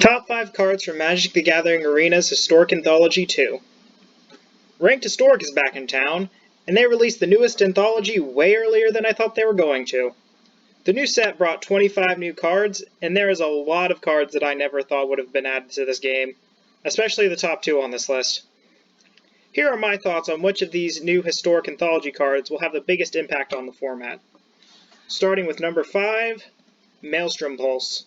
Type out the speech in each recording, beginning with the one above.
Top 5 cards from Magic the Gathering Arena's Historic Anthology 2. Ranked Historic is back in town, and they released the newest Anthology way earlier than I thought they were going to. The new set brought 25 new cards, and there is a lot of cards that I never thought would have been added to this game, especially the top 2 on this list. Here are my thoughts on which of these new Historic Anthology cards will have the biggest impact on the format. Starting with number 5, Maelstrom Pulse.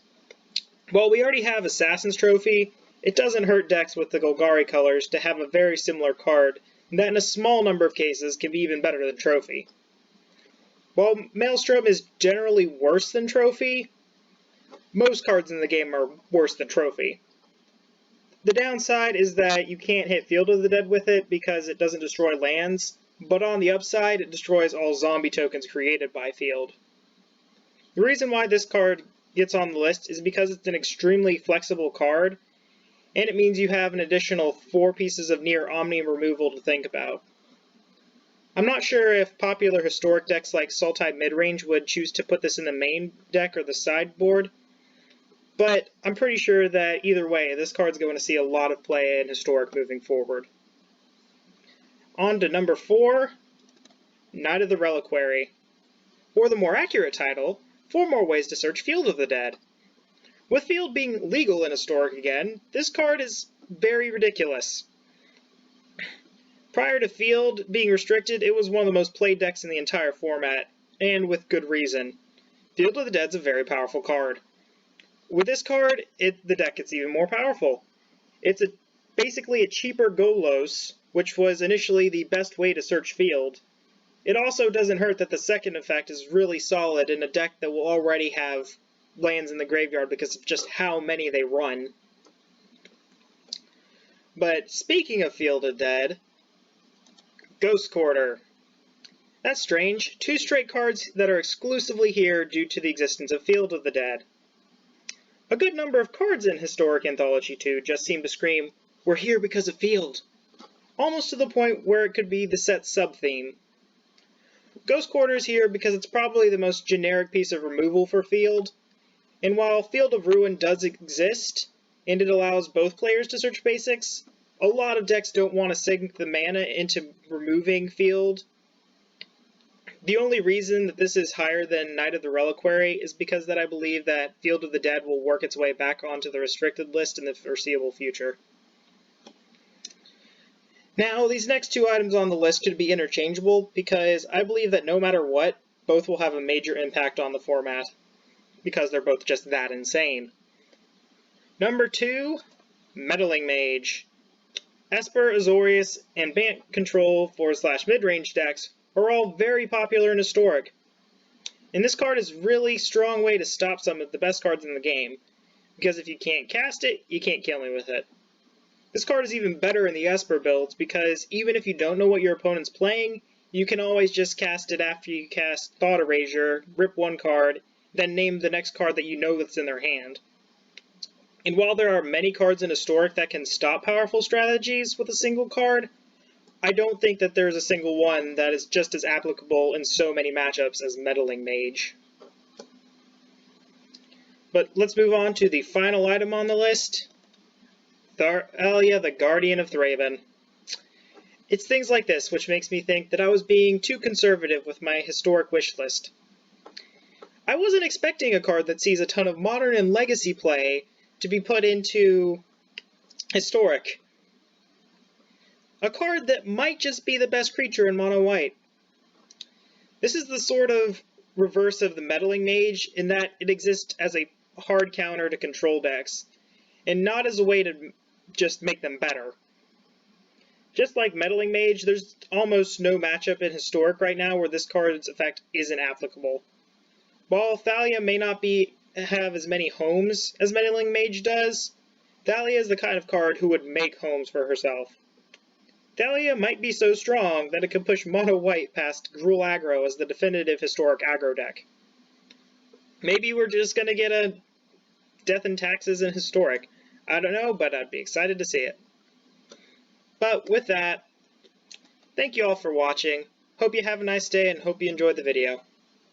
While we already have Assassin's Trophy, it doesn't hurt decks with the Golgari colors to have a very similar card that in a small number of cases can be even better than Trophy. While Maelstrom is generally worse than Trophy, most cards in the game are worse than Trophy. The downside is that you can't hit Field of the Dead with it because it doesn't destroy lands, but on the upside, it destroys all zombie tokens created by Field. The reason why this card gets on the list is because it's an extremely flexible card, and it means you have an additional 4 pieces of near Omnium removal to think about. I'm not sure if popular Historic decks like Sultai Midrange would choose to put this in the main deck or the sideboard, but I'm pretty sure that either way, this card's going to see a lot of play in Historic moving forward. On to number 4, Knight of the Reliquary, or the more accurate title, 4 more ways to search Field of the Dead. With Field being legal in Historic again, this card is very ridiculous. Prior to Field being restricted, it was one of the most played decks in the entire format, and with good reason. Field of the Dead's a very powerful card. With this card, the deck gets even more powerful. It's basically a cheaper Golos, which was initially the best way to search Field. It also doesn't hurt that the second effect is really solid in a deck that will already have lands in the graveyard because of just how many they run. But speaking of Field of Dead, Ghost Quarter. That's strange. 2 straight cards that are exclusively here due to the existence of Field of the Dead. A good number of cards in Historic Anthology 2 just seem to scream, "We're here because of Field," almost to the point where it could be the set's sub-theme. Ghost Quarter is here because it's probably the most generic piece of removal for Field, and while Field of Ruin does exist, and it allows both players to search basics, a lot of decks don't want to sink the mana into removing Field. The only reason that this is higher than Knight of the Reliquary is because that I believe that Field of the Dead will work its way back onto the restricted list in the foreseeable future. Now, these next 2 items on the list could be interchangeable because I believe that no matter what, both will have a major impact on the format because they're both just that insane. Number 2, Meddling Mage. Esper, Azorius, and Bant Control / midrange decks are all very popular in Historic. And this card is a really strong way to stop some of the best cards in the game, because if you can't cast it, you can't kill me with it. This card is even better in the Esper builds because even if you don't know what your opponent's playing, you can always just cast it after you cast Thought Erasure, rip 1 card, then name the next card that you know that's in their hand. And while there are many cards in Historic that can stop powerful strategies with a single card, I don't think that there's a single one that is just as applicable in so many matchups as Meddling Mage. But let's move on to the final item on the list, Elya, the Guardian of Thraben. It's things like this which makes me think that I was being too conservative with my Historic wish list. I wasn't expecting a card that sees a ton of Modern and Legacy play to be put into Historic. A card that might just be the best creature in Mono White. This is the sort of reverse of the Meddling Mage in that it exists as a hard counter to control decks, and not as a way to just make them better. Just like Meddling Mage, there's almost no matchup in Historic right now where this card's effect isn't applicable. While Thalia may not have as many homes as Meddling Mage does, Thalia is the kind of card who would make homes for herself. Thalia might be so strong that it could push Mono White past Gruul Aggro as the definitive Historic aggro deck. Maybe we're just going to get a Death and Taxes in Historic. I don't know, but I'd be excited to see it. But with that, thank you all for watching. Hope you have a nice day and hope you enjoyed the video.